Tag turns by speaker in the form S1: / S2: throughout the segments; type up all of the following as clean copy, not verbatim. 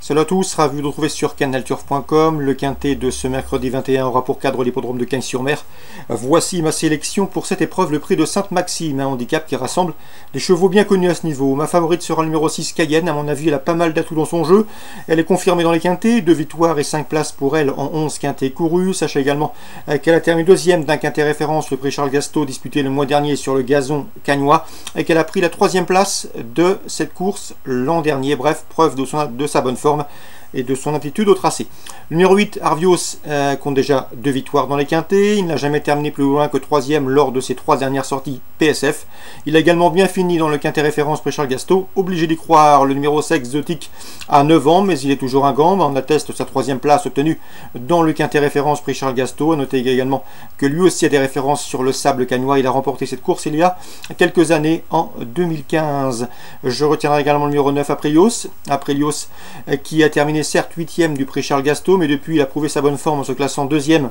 S1: Salut à tous, ravi de vous retrouver sur canalturf.com. Le quintet de ce mercredi 21 aura pour cadre l'hippodrome de Cagnes-sur-Mer. Voici ma sélection pour cette épreuve, le prix de Sainte-Maxime, un handicap qui rassemble des chevaux bien connus à ce niveau. Ma favorite sera le numéro 6, Cayenne. À mon avis, elle a pas mal d'atouts dans son jeu. Elle est confirmée dans les quintets, 2 victoires et 5 places pour elle en 11 quintets courus. Sachez également qu'elle a terminé deuxième d'un quintet référence, le prix Charles Gasteau, disputé le mois dernier sur le gazon cagnois, et qu'elle a pris la 3e place de cette course l'an dernier. Bref, preuve de sa bonne forme et de son aptitude au tracé. Le numéro 8, Arvios, compte déjà 2 victoires dans les quintets. Il n'a jamais terminé plus loin que 3e lors de ses 3 dernières sorties PSF. Il a également bien fini dans le quintet référence prix Charles Gasteau. Obligé d'y croire, le numéro 6, Exotique, a 9 ans, mais il est toujours un gambe. On atteste sa 3e place obtenue dans le quintet référence prix Charles Gasteau. A noter également que lui aussi a des références sur le sable cagnois. Il a remporté cette course il y a quelques années, en 2015. Je retiendrai également le numéro 9, Aprilios, qui a terminé certes 8e du prix Charles Gasteau, mais depuis il a prouvé sa bonne forme en se classant 2e.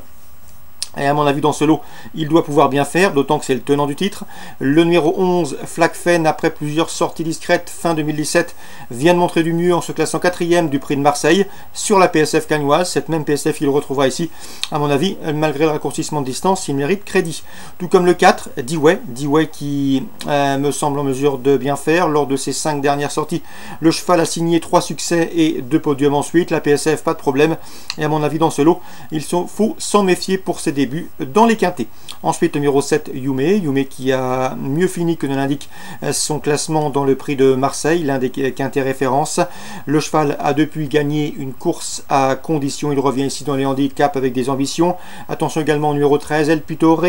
S1: Et à mon avis, dans ce lot, il doit pouvoir bien faire, d'autant que c'est le tenant du titre. Le numéro 11, Flagfen, après plusieurs sorties discrètes fin 2017, vient de montrer du mieux en se classant 4e du prix de Marseille sur la PSF cagnoise. Cette même PSF, il le retrouvera ici. À mon avis, malgré le raccourcissement de distance, il mérite crédit. Tout comme le 4, Dewey qui me semble en mesure de bien faire. Lors de ses 5 dernières sorties, le cheval a signé 3 succès et 2 podiums ensuite. La PSF, pas de problème. Et à mon avis, dans ce lot, il faut s'en méfier pour ses débuts dans les quintets. Ensuite, le numéro 7, Yume qui a mieux fini que ne l'indique son classement dans le prix de Marseille, l'un des quintets références. Le cheval a depuis gagné une course à condition. Il revient ici dans les handicaps avec des ambitions. Attention également au numéro 13, El Pittore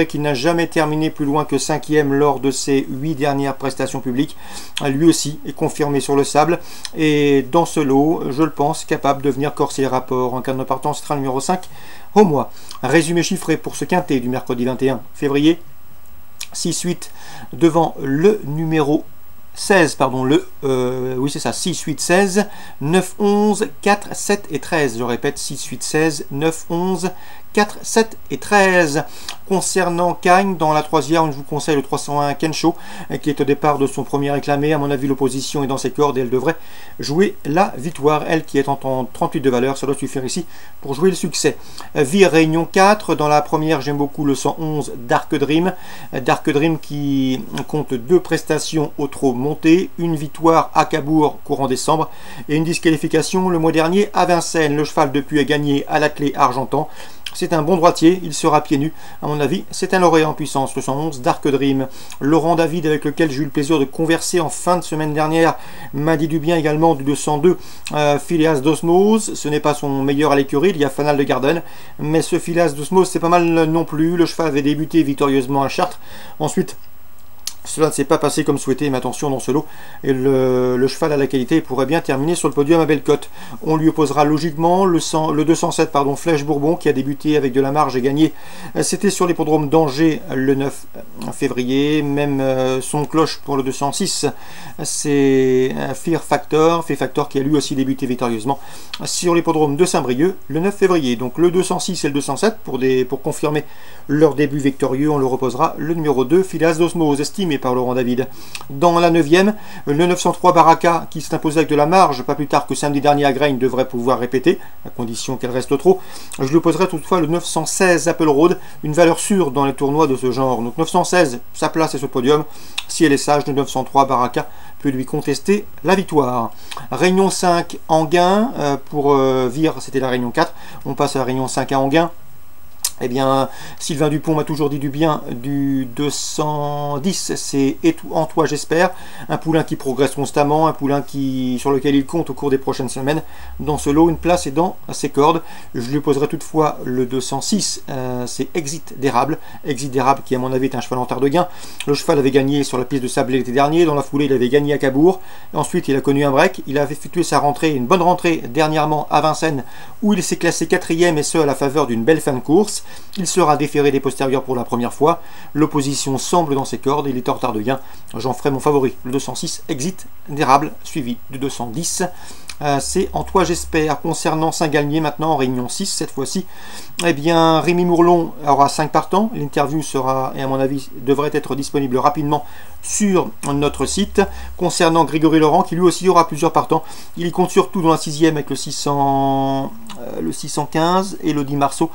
S1: qui n'a jamais terminé plus loin que 5e lors de ses 8 dernières prestations publiques. Lui aussi est confirmé sur le sable. Et dans ce lot, je le pense, capable de venir corser les rapports. En cas de partant, ce sera le numéro 5, au mois. Un résumé chiffré pour ce quintet du mercredi 21 février. 6-8 devant le numéro 16, pardon, oui c'est ça, 6, 8, 16, 9, 11, 4, 7 et 13. Je répète, 6, 8, 16, 9, 11, 4, 7 et 13. Concernant Cagnes, dans la 3e, je vous conseille le 301 Kensho, qui est au départ de son premier réclamé. À mon avis, l'opposition est dans ses cordes et elle devrait jouer la victoire. Elle qui est en 38 de valeur, ça doit suffire ici pour jouer le succès. Vire Réunion 4, dans la première, j'aime beaucoup le 111 Dark Dream. Dark Dream qui compte 2 prestations au trot monté, une victoire à Cabourg courant décembre et une disqualification le mois dernier à Vincennes. Le cheval depuis a gagné à la clé Argentan. C'est un bon droitier, il sera pieds nus. À mon avis, c'est un lauréat en puissance, le 111 Dark Dream. Laurent David, avec lequel j'ai eu le plaisir de converser en fin de semaine dernière, m'a dit du bien également du 202 Phileas d'Osmose. Ce n'est pas son meilleur à l'écurie, il y a Fanal de Garden, mais ce Phileas d'Osmose, c'est pas mal non plus. Le cheval avait débuté victorieusement à Chartres. Ensuite, cela ne s'est pas passé comme souhaité, mais attention dans ce lot. Et le cheval à la qualité pourrait bien terminer sur le podium à Bellecote. On lui opposera logiquement le 207, Flèche Bourbon, qui a débuté avec de la marge et gagné. C'était sur l'hippodrome d'Angers le 9 février. Même son cloche pour le 206, c'est Fear Factor qui a lui aussi débuté victorieusement sur l'hippodrome de Saint-Brieuc le 9 février. Donc le 206 et le 207, pour confirmer leur début victorieux, on le reposera le numéro 2, Phileas d'Osmose, estimé par Laurent David. Dans la 9e, le 903 Baraka, qui s'est imposé avec de la marge, pas plus tard que samedi dernier à Graines, devrait pouvoir répéter, à condition qu'elle reste trop. Je lui opposerai toutefois le 916 Apple Road, une valeur sûre dans les tournois de ce genre. Donc 916, sa place est sur le podium. Si elle est sage, le 903 Baraka peut lui contester la victoire. Réunion 5 Anguin, pour Vire, c'était la Réunion 4. On passe à la Réunion 5 à Anguin. Eh bien, Sylvain Dupont m'a toujours dit du bien du 210, c'est Et tout en toi j'espère, un poulain qui progresse constamment, un poulain sur lequel il compte au cours des prochaines semaines. Dans ce lot, une place est dans ses cordes. Je lui poserai toutefois le 206, c'est Exit d'Érable qui à mon avis est un cheval en de gain. Le cheval avait gagné sur la piste de Sablé l'été dernier, dans la foulée il avait gagné à Cabourg, ensuite il a connu un break, il avait effectué sa rentrée, une bonne rentrée dernièrement à Vincennes, où il s'est classé 4e et ce à la faveur d'une belle fin de course. Il sera déféré des postérieurs pour la première fois. L'opposition semble dans ses cordes. Il est en retard de gain. J'en ferai mon favori. Le 206 Exit d'Érable, suivi du 210 c'est en toi j'espère. Concernant Saint-Galmier maintenant, en réunion 6 cette fois-ci, eh bien Rémi Mourlon aura 5 partants. L'interview sera, et à mon avis, devrait être disponible rapidement sur notre site. Concernant Grégory Laurent, qui lui aussi aura plusieurs partants, il y compte surtout dans la 6e avec le 615, Elodie Marceau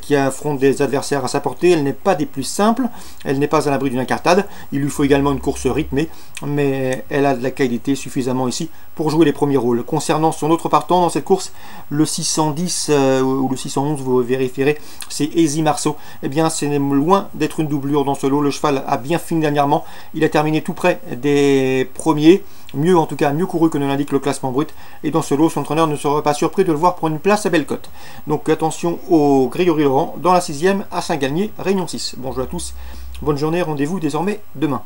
S1: qui affronte des adversaires à sa portée. Elle n'est pas des plus simples, elle n'est pas à l'abri d'une incartade. Il lui faut également une course rythmée, mais elle a de la qualité suffisamment ici pour jouer les premiers rôles. Concernant son autre partant dans cette course, le 610 ou le 611, vous vérifierez, c'est Easy Marceau. Eh bien, c'est loin d'être une doublure dans ce lot. Le cheval a bien fini dernièrement. Il a terminé tout près des premiers. Mieux, en tout cas, mieux couru que ne l'indique le classement brut. Et dans ce lot, son entraîneur ne serait pas surpris de le voir prendre une place à Bellecote. Donc attention au Grégory Laurent dans la 6e à Saint-Galmier, réunion 6. Bonjour à tous, bonne journée, rendez-vous désormais demain.